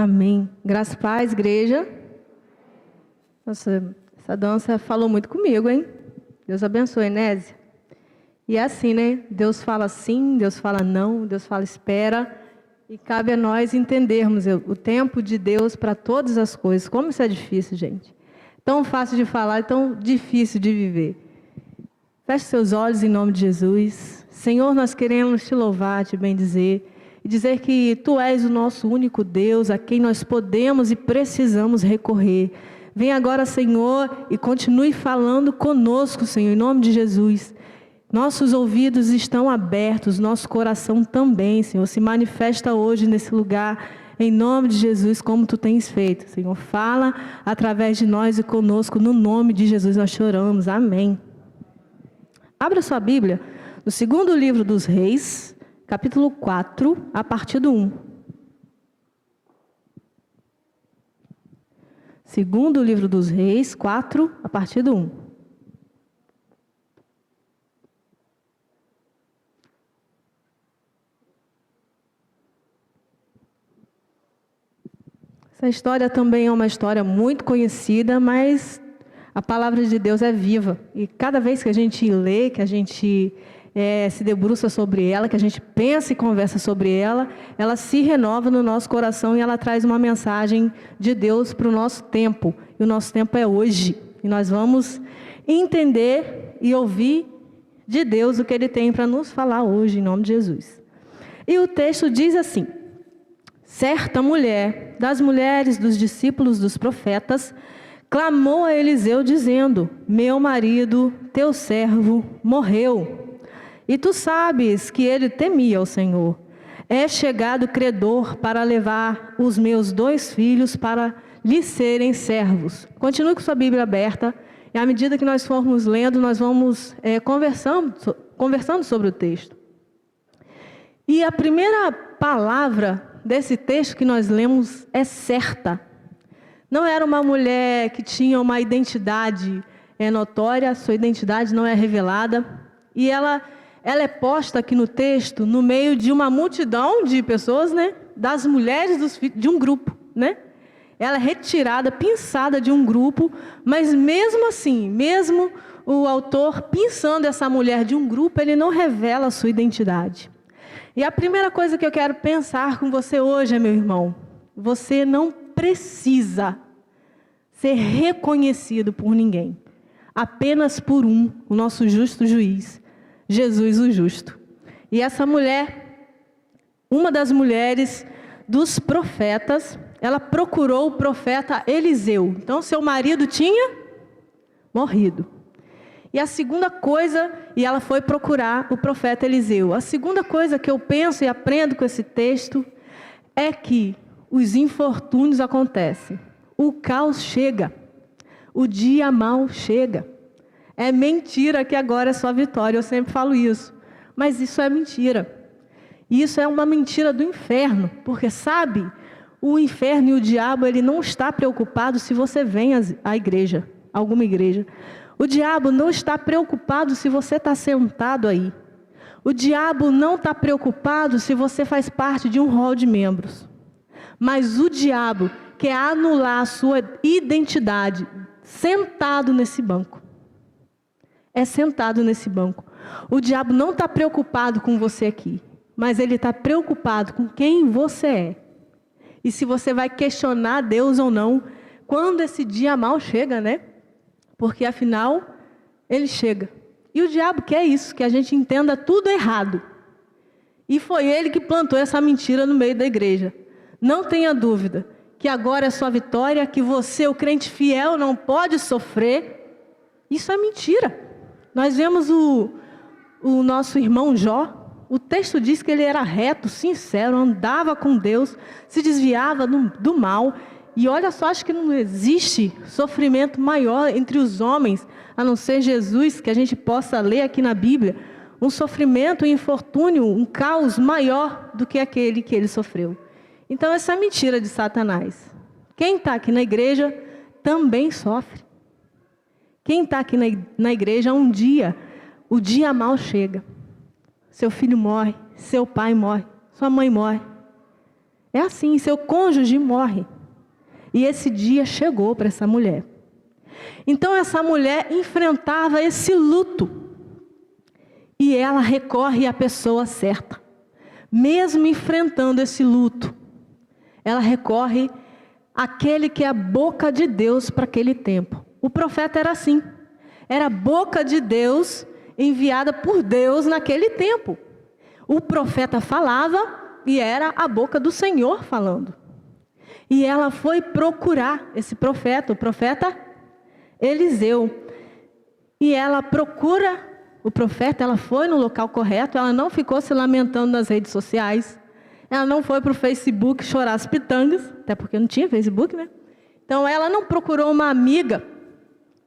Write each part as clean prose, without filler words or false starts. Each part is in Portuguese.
Amém. Graças e paz, igreja. Nossa, essa dança falou muito comigo, hein? Deus abençoe, Nézia. E é assim, né? Deus fala sim, Deus fala não, Deus fala espera. E cabe a nós entendermos o tempo de Deus para todas as coisas. Como isso é difícil, gente. Tão fácil de falar e tão difícil de viver. Feche seus olhos em nome de Jesus. Senhor, nós queremos te louvar, te bendizer. E dizer que Tu és o nosso único Deus, a quem nós podemos e precisamos recorrer. Vem agora, Senhor, e continue falando conosco, Senhor, em nome de Jesus. Nossos ouvidos estão abertos, nosso coração também, Senhor. Se manifesta hoje nesse lugar, em nome de Jesus, como Tu tens feito, Senhor. Fala através de nós e conosco, no nome de Jesus nós choramos. Amém. Abra sua Bíblia no segundo livro dos Reis, capítulo 4, a partir do 1. Segundo livro dos Reis, 4, a partir do 1. Essa história também é uma história muito conhecida, mas a palavra de Deus é viva. E cada vez que a gente lê, que a gente se debruça sobre ela, que a gente pensa e conversa sobre ela, ela se renova no nosso coração e ela traz uma mensagem de Deus para o nosso tempo. E o nosso tempo é hoje. E nós vamos entender e ouvir de Deus o que Ele tem para nos falar hoje, em nome de Jesus. E o texto diz assim: certa mulher, das mulheres dos discípulos dos profetas, clamou a Eliseu dizendo: meu marido, teu servo, morreu. E tu sabes que ele temia o Senhor. É chegado credor para levar os meus 2 filhos para lhe serem servos. Continue com sua Bíblia aberta. E à medida que nós formos lendo, nós vamos conversando sobre o texto. E a primeira palavra desse texto que nós lemos é certa. Não era uma mulher que tinha uma identidade notória, sua identidade não é revelada. E ela é posta aqui no texto no meio de uma multidão de pessoas, né? Das mulheres de um grupo, né? Ela é retirada, pinçada de um grupo, mas mesmo assim, mesmo o autor pinçando essa mulher de um grupo, ele não revela a sua identidade. E a primeira coisa que eu quero pensar com você hoje, meu irmão, você não precisa ser reconhecido por ninguém, apenas por o nosso justo juiz, Jesus o justo. E essa mulher, uma das mulheres dos profetas, ela procurou o profeta Eliseu. Então, seu marido tinha morrido. E a segunda coisa, e ela foi procurar o profeta Eliseu. A segunda coisa que eu penso e aprendo com esse texto é que os infortúnios acontecem. O caos chega. O dia mau chega. É mentira que agora é só vitória. Eu sempre falo isso. Mas isso é mentira. Isso é uma mentira do inferno. Porque, sabe, o inferno e o diabo, ele não está preocupado se você vem à igreja, alguma igreja. O diabo não está preocupado se você está sentado aí. O diabo não está preocupado se você faz parte de um rol de membros. Mas o diabo quer anular a sua identidade sentado nesse banco. É sentado nesse banco. O diabo não está preocupado com você aqui, mas ele está preocupado com quem você é. E se você vai questionar Deus ou não, quando esse dia mal chega, né? Porque afinal, ele chega. E o diabo quer isso, que a gente entenda tudo errado. E foi ele que plantou essa mentira no meio da igreja. Não tenha dúvida que agora é sua vitória, que você, o crente fiel, não pode sofrer. Isso é mentira. Nós vemos o nosso irmão Jó. O texto diz que ele era reto, sincero, andava com Deus, se desviava do mal. E olha só, acho que não existe sofrimento maior entre os homens, a não ser Jesus, que a gente possa ler aqui na Bíblia. Um sofrimento, um infortúnio, um caos maior do que aquele que ele sofreu. Então, essa é mentira de Satanás. Quem está aqui na igreja também sofre. Quem está aqui na igreja, um dia, o dia mal chega. Seu filho morre, seu pai morre, sua mãe morre. É assim, seu cônjuge morre. E esse dia chegou para essa mulher. Então essa mulher enfrentava esse luto. E ela recorre à pessoa certa. Mesmo enfrentando esse luto, ela recorre àquele que é a boca de Deus para aquele tempo. O profeta era assim. Era a boca de Deus enviada por Deus naquele tempo. O profeta falava e era a boca do Senhor falando. E ela foi procurar esse profeta, o profeta Eliseu. E ela procura o profeta, ela foi no local correto, ela não ficou se lamentando nas redes sociais. Ela não foi para o Facebook chorar as pitangas, até porque não tinha Facebook, né? Então ela não procurou uma amiga,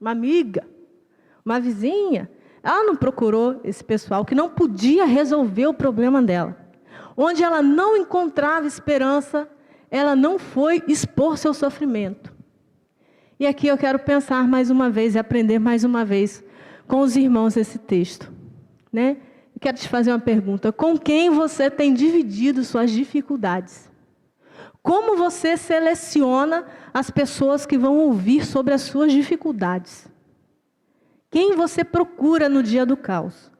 uma vizinha. Ela não procurou esse pessoal que não podia resolver o problema dela. Onde ela não encontrava esperança, ela não foi expor seu sofrimento. E aqui eu quero pensar mais uma vez e aprender mais uma vez com os irmãos esse texto, né? Eu quero te fazer uma pergunta. Com quem você tem dividido suas dificuldades? Como você seleciona as pessoas que vão ouvir sobre as suas dificuldades? Quem você procura no dia do caos?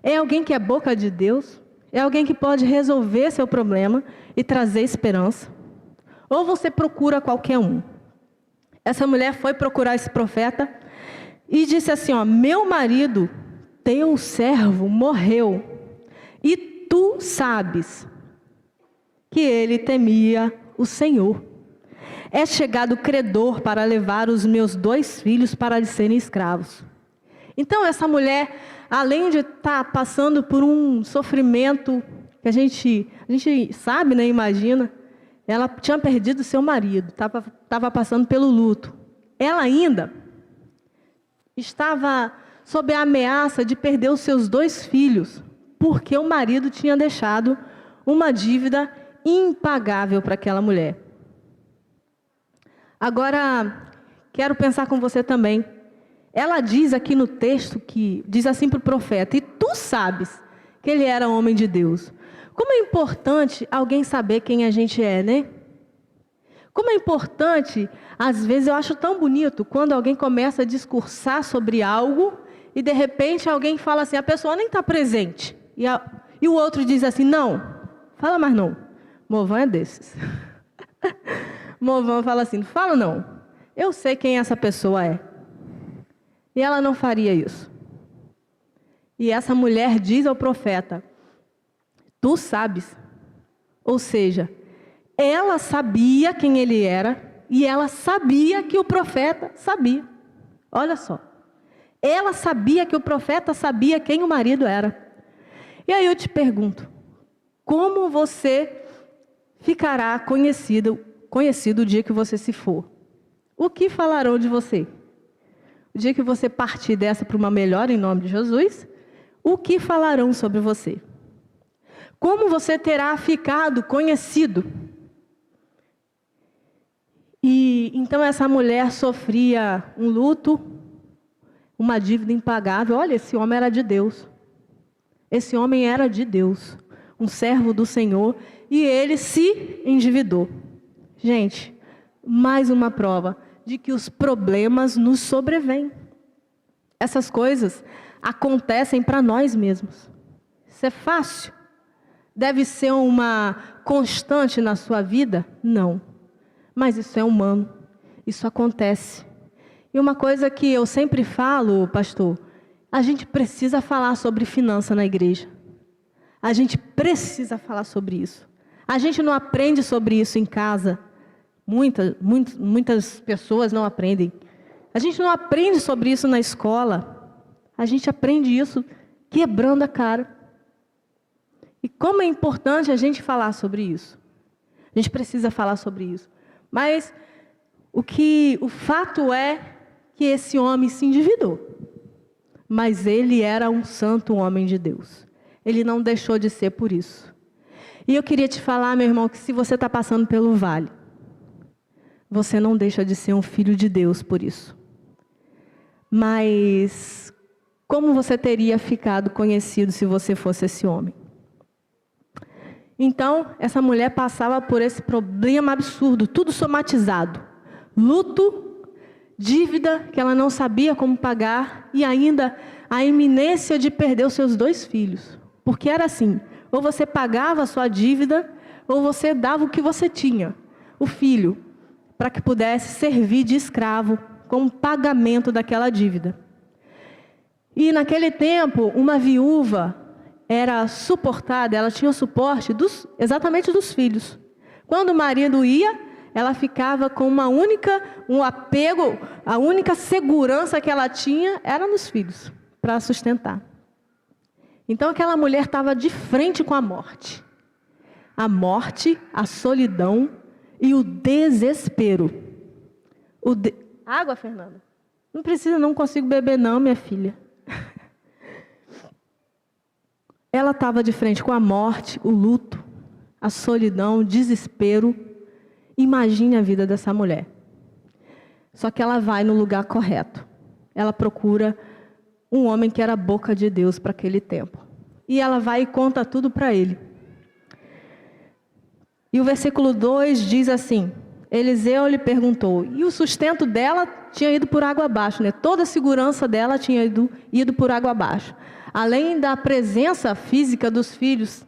É alguém que é boca de Deus? É alguém que pode resolver seu problema e trazer esperança? Ou você procura qualquer um? Essa mulher foi procurar esse profeta e disse assim, ó, meu marido, teu servo, morreu. E tu sabes que ele temia o Senhor. É chegado o credor para levar os meus 2 filhos para lhe serem escravos. Então essa mulher, além de estar passando por um sofrimento que a gente sabe, né, imagina, ela tinha perdido seu marido, estava passando pelo luto. Ela ainda estava sob a ameaça de perder os seus 2 filhos, porque o marido tinha deixado uma dívida impagável para aquela mulher. Agora, quero pensar com você também. Ela diz aqui no texto, que diz assim para o profeta, e tu sabes que ele era homem de Deus. Como é importante alguém saber quem a gente é, né? Como é importante, às vezes eu acho tão bonito, quando alguém começa a discursar sobre algo, e de repente alguém fala assim, a pessoa nem está presente. E o outro diz assim, não, fala mais não. Movão é desses. Movão fala assim, não fala não. Eu sei quem essa pessoa é. E ela não faria isso. E essa mulher diz ao profeta, tu sabes. Ou seja, ela sabia quem ele era e ela sabia que o profeta sabia. Olha só. Ela sabia que o profeta sabia quem o marido era. E aí eu te pergunto, como você ficará conhecido o dia que você se for? O que falarão de você? O dia que você partir dessa para uma melhor em nome de Jesus, o que falarão sobre você? Como você terá ficado conhecido? E então essa mulher sofria um luto, uma dívida impagável. Olha, esse homem era de Deus. Esse homem era de Deus, um servo do Senhor, e ele se endividou. Gente, mais uma prova de que os problemas nos sobrevêm. Essas coisas acontecem para nós mesmos. Isso é fácil? Deve ser uma constante na sua vida? Não. Mas isso é humano. Isso acontece. E uma coisa que eu sempre falo, pastor, a gente precisa falar sobre finança na igreja. A gente precisa falar sobre isso. A gente não aprende sobre isso em casa. Muitas pessoas não aprendem. A gente não aprende sobre isso na escola. A gente aprende isso quebrando a cara. E como é importante a gente falar sobre isso. A gente precisa falar sobre isso. Mas o fato é que esse homem se endividou. Mas ele era um santo homem de Deus. Ele não deixou de ser por isso. E eu queria te falar, meu irmão, que se você está passando pelo vale, você não deixa de ser um filho de Deus por isso. Mas como você teria ficado conhecido se você fosse esse homem? Então, essa mulher passava por esse problema absurdo, tudo somatizado. Luto, dívida que ela não sabia como pagar e ainda a iminência de perder os seus 2 filhos. Porque era assim, ou você pagava a sua dívida, ou você dava o que você tinha, o filho, para que pudesse servir de escravo como pagamento daquela dívida. E naquele tempo, uma viúva era suportada, ela tinha o suporte exatamente dos filhos. Quando o marido ia, ela ficava com um apego, a única segurança que ela tinha era nos filhos, para sustentar. Então aquela mulher estava de frente com a morte. A morte, a solidão e o desespero. Água, Fernanda? Não precisa, não consigo beber não, minha filha. Ela estava de frente com a morte, o luto, a solidão, o desespero. Imagine a vida dessa mulher. Só que ela vai no lugar correto. Ela procura um homem que era a boca de Deus para aquele tempo. E ela vai e conta tudo para ele. E o versículo 2 diz assim: Eliseu lhe perguntou, e o sustento dela tinha ido por água abaixo, né? Toda a segurança dela tinha ido por água abaixo. Além da presença física dos filhos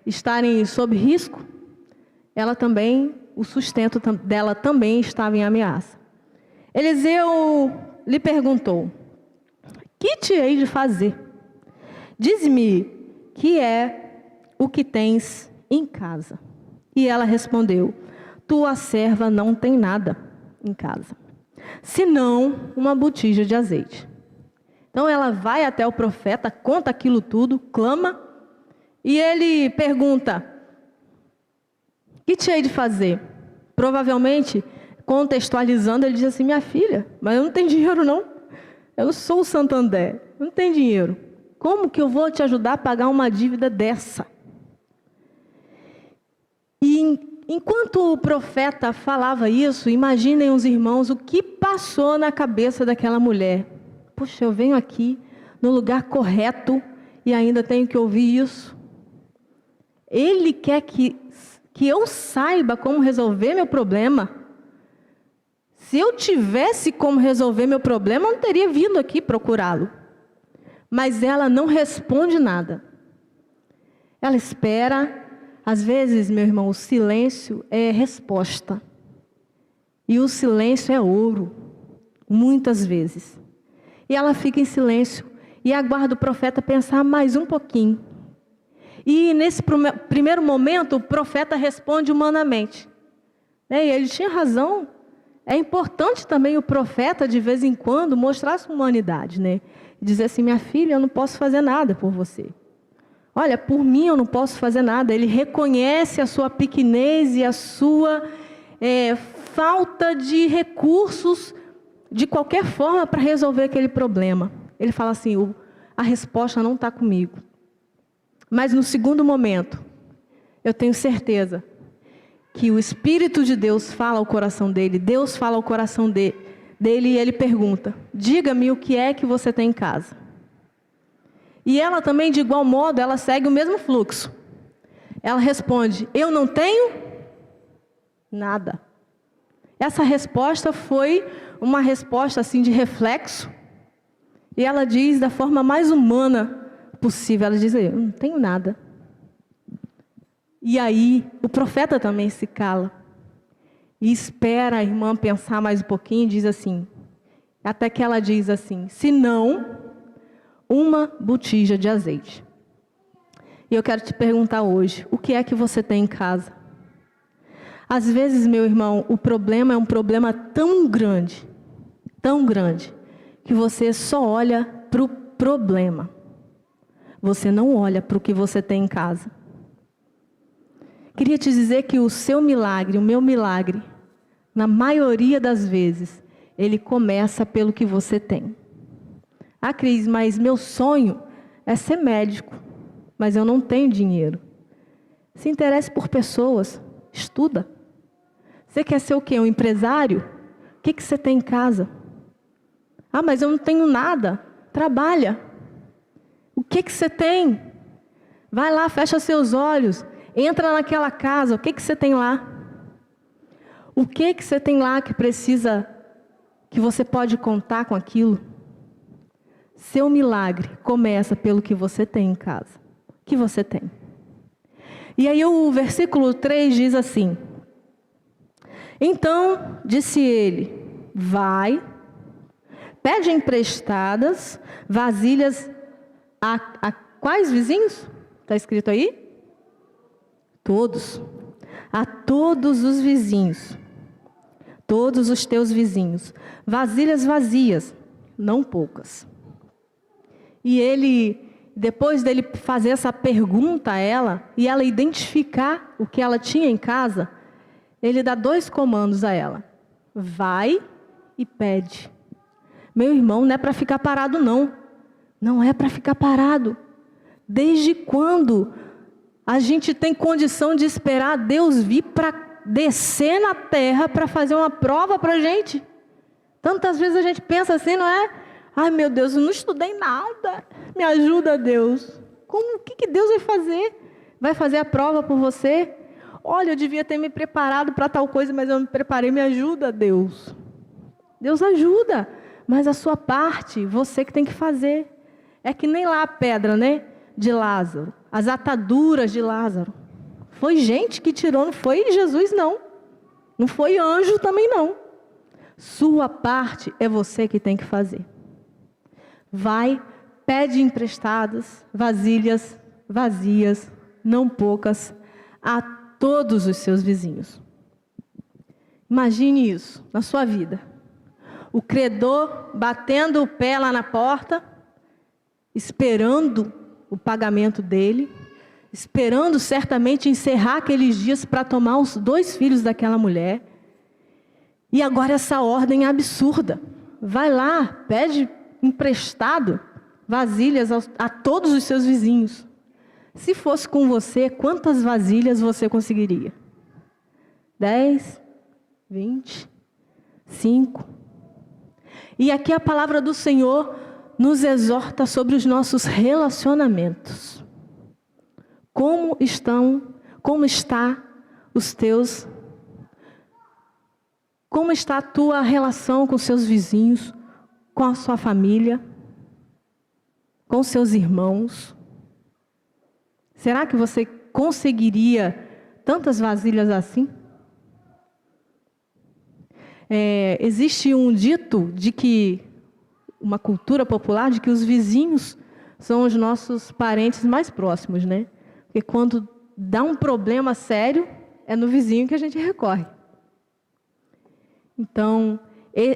estarem sob risco, ela também, o sustento dela também estava em ameaça. Eliseu lhe perguntou: que te hei de fazer? Diz-me que é o que tens em casa. E ela respondeu: tua serva não tem nada em casa, senão uma botija de azeite. Então ela vai até o profeta, conta aquilo tudo, clama, e ele pergunta: que te hei de fazer? Provavelmente, contextualizando, ele diz assim: minha filha, mas eu não tenho dinheiro não. Eu não sou o Santander, não tenho dinheiro. Como que eu vou te ajudar a pagar uma dívida dessa? E enquanto o profeta falava isso, imaginem os irmãos o que passou na cabeça daquela mulher. Puxa, eu venho aqui no lugar correto e ainda tenho que ouvir isso. Ele quer que eu saiba como resolver meu problema. Se eu tivesse como resolver meu problema, eu não teria vindo aqui procurá-lo. Mas ela não responde nada. Ela espera. Às vezes, meu irmão, o silêncio é resposta. E o silêncio é ouro. Muitas vezes. E ela fica em silêncio e aguarda o profeta pensar mais um pouquinho. E nesse primeiro momento, o profeta responde humanamente. E ele tinha razão. É importante também o profeta, de vez em quando, mostrar sua humanidade, né? Dizer assim: minha filha, eu não posso fazer nada por você. Olha, por mim eu não posso fazer nada. Ele reconhece a sua pequenez e a sua falta de recursos, de qualquer forma, para resolver aquele problema. Ele fala assim: a resposta não está comigo. Mas no segundo momento, eu tenho certeza que o Espírito de Deus fala ao coração dele, Deus fala ao coração dele e ele pergunta: diga-me o que é que você tem em casa. E ela também, de igual modo, ela segue o mesmo fluxo. Ela responde: eu não tenho nada. Essa resposta foi uma resposta assim de reflexo. E ela diz da forma mais humana possível. Ela diz: eu não tenho nada. E aí o profeta também se cala. E espera a irmã pensar mais um pouquinho e diz assim. Até que ela diz assim: se não, uma botija de azeite. E eu quero te perguntar hoje: o que é que você tem em casa? Às vezes, meu irmão, o problema é um problema tão grande, que você só olha para o problema. Você não olha para o que você tem em casa. Queria te dizer que o seu milagre, o meu milagre, na maioria das vezes, ele começa pelo que você tem. Ah, Cris, mas meu sonho é ser médico, mas eu não tenho dinheiro. Se interesse por pessoas, estuda. Você quer ser o quê? Um empresário? O que você tem em casa? Ah, mas eu não tenho nada. Trabalha. O que você tem? Vai lá, fecha seus olhos, entra naquela casa, o que que você tem lá? O que que você tem lá que precisa, que você pode contar com aquilo? Seu milagre começa pelo que você tem em casa. O que você tem? E aí o versículo 3 diz assim: então disse ele, vai, pede emprestadas vasilhas a quais vizinhos? Está escrito aí? Todos. A todos os vizinhos. Todos os teus vizinhos. Vasilhas vazias, não poucas. E ele, depois dele fazer essa pergunta a ela, e ela identificar o que ela tinha em casa, ele dá 2 comandos a ela. Vai e pede. Meu irmão, não é para ficar parado não. Não é para ficar parado. Desde quando a gente tem condição de esperar Deus vir para descer na terra para fazer uma prova para a gente? Tantas vezes a gente pensa assim, não é? Ai meu Deus, eu não estudei nada. Me ajuda, Deus. O que Deus vai fazer? Vai fazer a prova por você? Olha, eu devia ter me preparado para tal coisa, mas eu não me preparei. Me ajuda, Deus. Deus ajuda, mas a sua parte, você que tem que fazer. É que nem lá a pedra, né? De Lázaro, as ataduras de Lázaro. Foi gente que tirou, não foi Jesus não. Não foi anjo também não. Sua parte é você que tem que fazer. Vai, pede emprestadas, vasilhas vazias, não poucas, a todos os seus vizinhos. Imagine isso na sua vida. O credor batendo o pé lá na porta, esperando o pagamento dele, esperando certamente encerrar aqueles dias para tomar os 2 filhos daquela mulher. E agora essa ordem absurda. Vai lá, pede emprestado vasilhas a todos os seus vizinhos. Se fosse com você, quantas vasilhas você conseguiria? 10? 20? 5? E aqui a palavra do Senhor nos exorta sobre os nossos relacionamentos. Como está a tua relação com seus vizinhos, com a sua família, com seus irmãos? Será que você conseguiria tantas vasilhas assim? Existe um dito de que, uma cultura popular, de que os vizinhos são os nossos parentes mais próximos, né? Porque quando dá um problema sério, é no vizinho que a gente recorre. Então,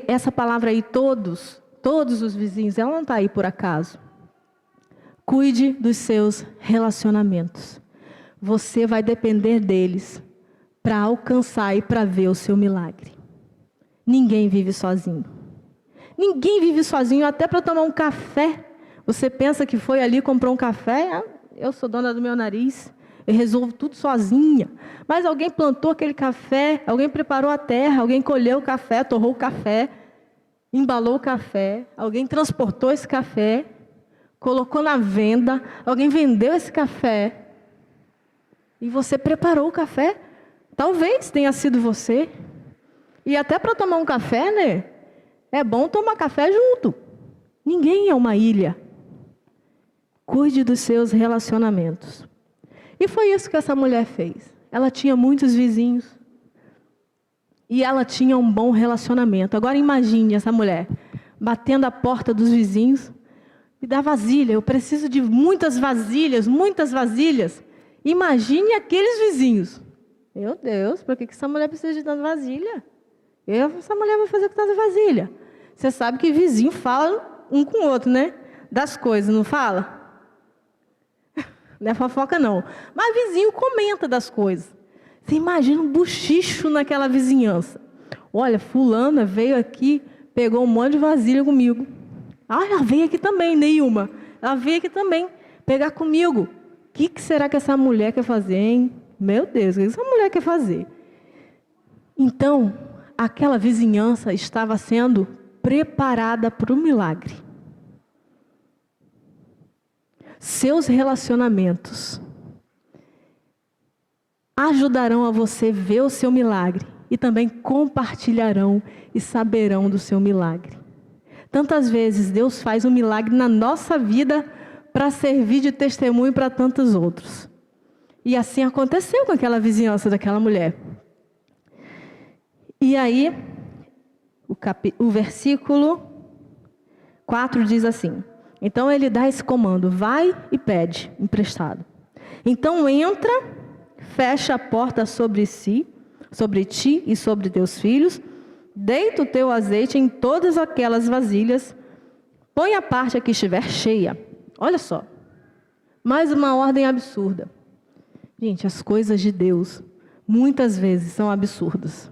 essa palavra aí, todos os vizinhos, ela não está aí por acaso. Cuide dos seus relacionamentos. Você vai depender deles para alcançar e para ver o seu milagre. Ninguém vive sozinho. Ninguém vive sozinho, até para tomar um café. Você pensa que foi ali, comprou um café, eu sou dona do meu nariz, eu resolvo tudo sozinha. Mas alguém plantou aquele café, alguém preparou a terra, alguém colheu o café, torrou o café, embalou o café, alguém transportou esse café, colocou na venda, alguém vendeu esse café, e você preparou o café. Talvez tenha sido você. E até para tomar um café, né? É bom tomar café junto. Ninguém é uma ilha. Cuide dos seus relacionamentos. E foi isso que essa mulher fez. Ela tinha muitos vizinhos. E ela tinha um bom relacionamento. Agora imagine essa mulher batendo a porta dos vizinhos. Me dá vasilha, eu preciso de muitas vasilhas, muitas vasilhas. Imagine aqueles vizinhos. Meu Deus, por que essa mulher precisa de tanta vasilha? Essa mulher vai fazer com tanta vasilha. Você sabe que vizinho fala um com o outro, né? Das coisas, não fala? Não é fofoca, não. Mas vizinho comenta das coisas. Você imagina um buchicho naquela vizinhança. Olha, fulana veio aqui, pegou um monte de vasilha comigo. Ah, ela veio aqui também, nenhuma. Ela veio aqui também, pegar comigo. O que será que essa mulher quer fazer, hein? Meu Deus, o que essa mulher quer fazer? Então, aquela vizinhança estava sendo preparada para o milagre. seus relacionamentos ajudarão a você ver o seu milagre e também compartilharão e saberão do seu milagre. Tantas vezes Deus faz um milagre na nossa vida para servir de testemunho para tantos outros. E assim aconteceu com aquela vizinhança daquela mulher. E aí, o versículo 4 diz assim: então ele dá esse comando: vai e pede emprestado. Então entra, fecha a porta sobre ti e sobre teus filhos, deita o teu azeite em todas aquelas vasilhas, põe a parte que estiver cheia. Olha só, mais uma ordem absurda. Gente, as coisas de Deus muitas vezes são absurdas.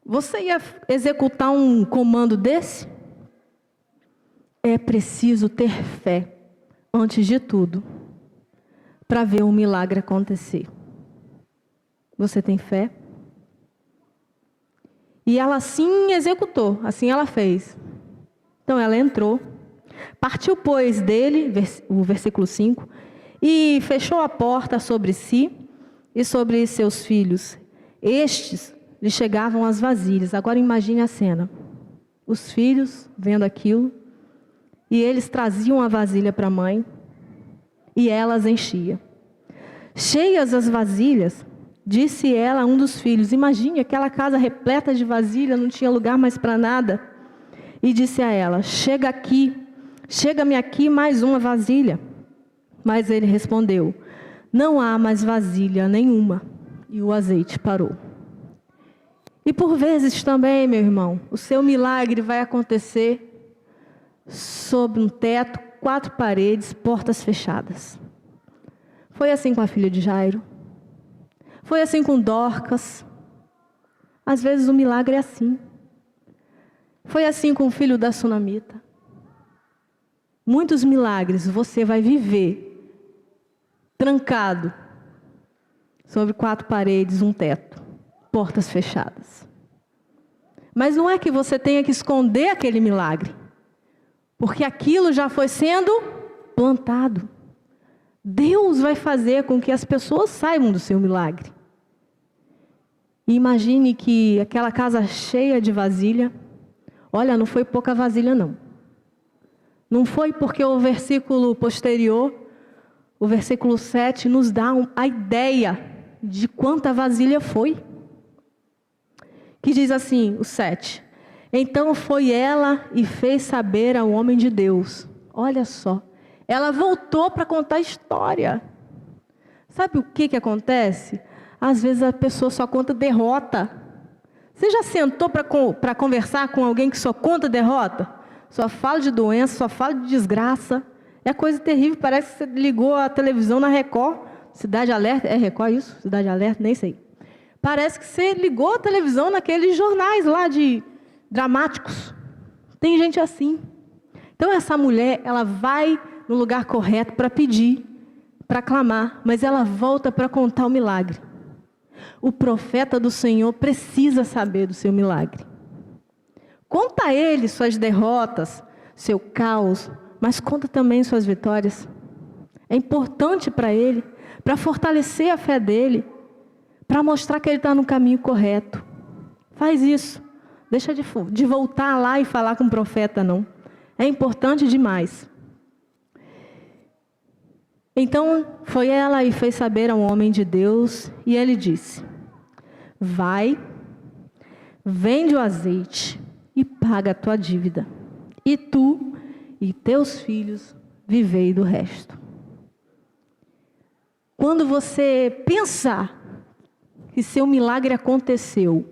Você ia executar um comando desse? É preciso ter fé, antes de tudo, para ver um milagre acontecer. Você tem fé? E ela assim executou, assim ela fez. Então ela entrou, partiu pois dele, o versículo 5, e fechou a porta sobre si e sobre seus filhos. Estes lhe chegavam as vasilhas. Agora imagine a cena. Os filhos vendo aquilo, e eles traziam a vasilha para a mãe, e ela as enchia. Cheias as vasilhas, disse ela a um dos filhos: imagine aquela casa repleta de vasilha, não tinha lugar mais para nada. E disse a ela: chega-me aqui mais uma vasilha. Mas ele respondeu: não há mais vasilha nenhuma. E o azeite parou. E por vezes também, meu irmão, o seu milagre vai acontecer sob um teto, 4 paredes, portas fechadas. Foi assim com a filha de Jairo. Foi assim com Dorcas. Às vezes o milagre é assim. Foi assim com o filho da sunamita. Muitos milagres você vai viver trancado sobre 4 paredes, um teto, portas fechadas. Mas não é que você tenha que esconder aquele milagre, porque aquilo já foi sendo plantado. Deus vai fazer com que as pessoas saibam do seu milagre. E imagine que aquela casa cheia de vasilha, olha, não foi pouca vasilha não. Não foi porque o versículo posterior, o versículo 7, nos dá a ideia de quanta vasilha foi. Que diz assim, o 7. Então foi ela e fez saber ao homem de Deus. Olha só, ela voltou para contar a história. Sabe o que acontece? Às vezes a pessoa só conta derrota. Você já sentou para conversar com alguém que só conta derrota? Só fala de doença, só fala de desgraça. É coisa terrível, parece que você ligou a televisão na Record. Cidade Alerta, é Record isso? Cidade Alerta, nem sei. Parece que você ligou a televisão naqueles jornais lá de dramáticos. Tem gente assim. Então essa mulher, ela vai no lugar correto para pedir, para clamar, mas ela volta para contar o milagre. O profeta do Senhor precisa saber do seu milagre. Conta a ele suas derrotas, seu caos, mas conta também suas vitórias. É importante para ele, para fortalecer a fé dele, para mostrar que ele está no caminho correto. Faz isso. Deixa de voltar lá e falar com o profeta, não. É importante demais. Então foi ela e fez saber ao homem de Deus, e ele disse: vai, vende o azeite e paga a tua dívida, e tu e teus filhos vivei do resto. Quando você pensar que seu milagre aconteceu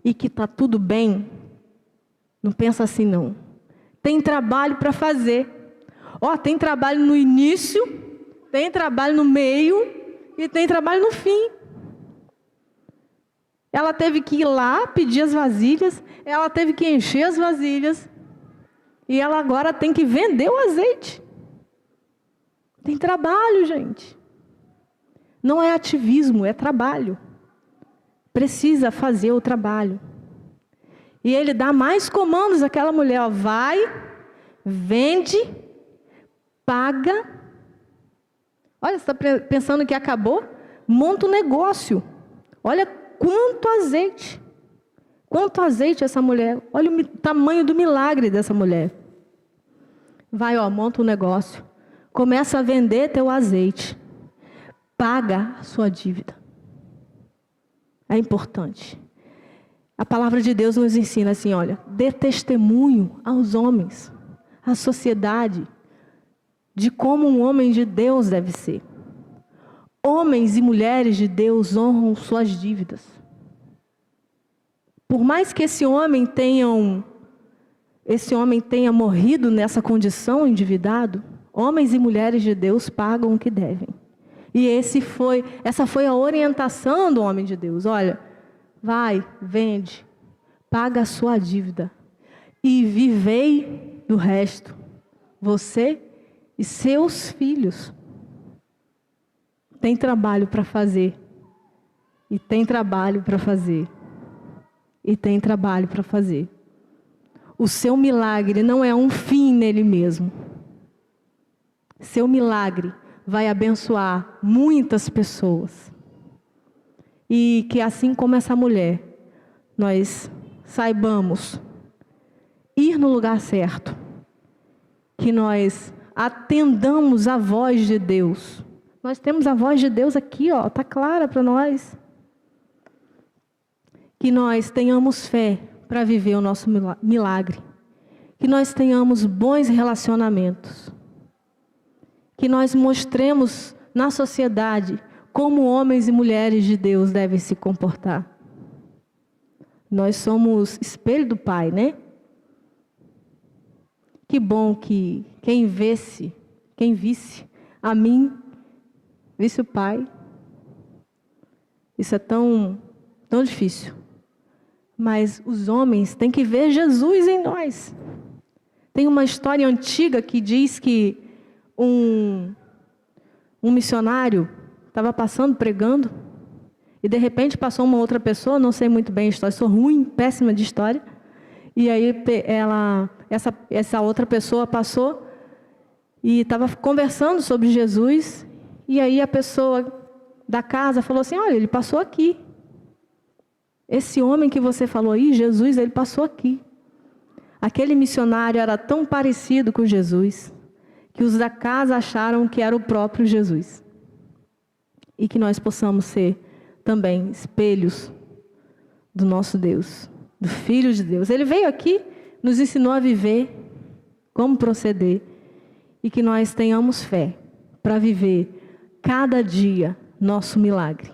e que está tudo bem, não pensa assim não. Tem trabalho para fazer. Tem trabalho no início, tem trabalho no meio e tem trabalho no fim. Ela teve que ir lá pedir as vasilhas, ela teve que encher as vasilhas e ela agora tem que vender o azeite. Tem trabalho, gente. Não é ativismo, é trabalho. Precisa fazer o trabalho. E ele dá mais comandos àquela mulher: vai, vende, paga. Olha, você está pensando que acabou? Monta um negócio. Olha quanto azeite. Quanto azeite essa mulher. Olha o tamanho do milagre dessa mulher. Vai, monta um negócio. Começa a vender teu azeite. Paga a sua dívida. É importante. A palavra de Deus nos ensina assim, olha, dê testemunho aos homens, à sociedade, de como um homem de Deus deve ser. Homens e mulheres de Deus honram suas dívidas. Por mais que esse homem tenha morrido nessa condição endividado, homens e mulheres de Deus pagam o que devem. E essa foi a orientação do homem de Deus. Olha, vai, vende, paga a sua dívida e vivei do resto, você e seus filhos. Tem trabalho para fazer, e tem trabalho para fazer, e tem trabalho para fazer. O seu milagre não é um fim nele mesmo. Seu milagre vai abençoar muitas pessoas. E que assim como essa mulher, nós saibamos ir no lugar certo. Que nós atendamos a voz de Deus. Nós temos a voz de Deus aqui, está clara para nós. Que nós tenhamos fé para viver o nosso milagre. Que nós tenhamos bons relacionamentos. Que nós mostremos na sociedade como homens e mulheres de Deus devem se comportar. Nós somos espelho do Pai, né? Que bom que quem visse a mim, visse o Pai. Isso é tão difícil. Mas os homens têm que ver Jesus em nós. Tem uma história antiga que diz que um missionário estava passando, pregando, e de repente passou uma outra pessoa, não sei muito bem a história, sou ruim, péssima de história, e aí essa outra pessoa passou e estava conversando sobre Jesus, e aí a pessoa da casa falou assim, olha, ele passou aqui. Esse homem que você falou aí, Jesus, ele passou aqui. Aquele missionário era tão parecido com Jesus, que os da casa acharam que era o próprio Jesus. E que nós possamos ser também espelhos do nosso Deus, do Filho de Deus. Ele veio aqui, nos ensinou a viver, como proceder, e que nós tenhamos fé para viver cada dia nosso milagre.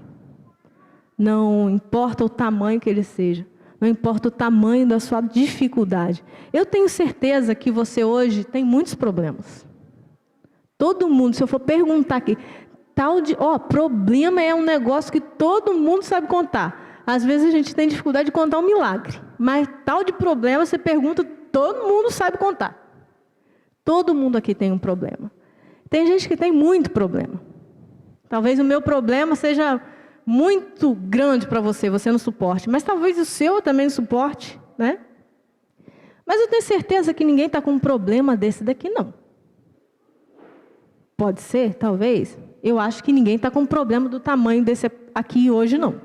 Não importa o tamanho que ele seja, não importa o tamanho da sua dificuldade. Eu tenho certeza que você hoje tem muitos problemas. Todo mundo, se eu for perguntar aqui, problema é um negócio que todo mundo sabe contar. Às vezes a gente tem dificuldade de contar um milagre, mas tal de problema, você pergunta, todo mundo sabe contar. Todo mundo aqui tem um problema. Tem gente que tem muito problema. Talvez o meu problema seja muito grande para você não suporte, mas talvez o seu também não suporte, né? Mas eu tenho certeza que ninguém está com um problema desse daqui, não. Pode ser, talvez. Eu acho que ninguém está com um problema do tamanho desse aqui hoje, não.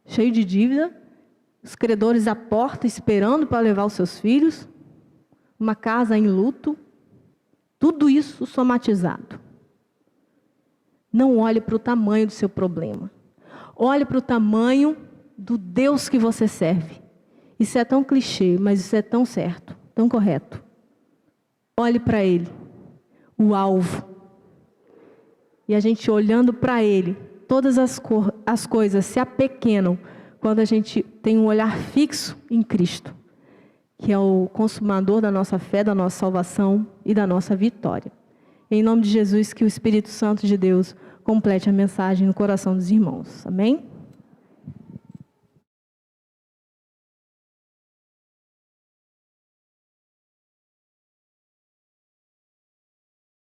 Cheio de dívida, os credores à porta esperando para levar os seus filhos, uma casa em luto, tudo isso somatizado. Não olhe para o tamanho do seu problema. Olhe para o tamanho do Deus que você serve. Isso é tão clichê, mas isso é tão certo, tão correto. Olhe para Ele, o alvo. E a gente olhando para Ele, todas as coisas se apequenam quando a gente tem um olhar fixo em Cristo, que é o consumador da nossa fé, da nossa salvação e da nossa vitória. Em nome de Jesus, que o Espírito Santo de Deus complete a mensagem no coração dos irmãos. Amém?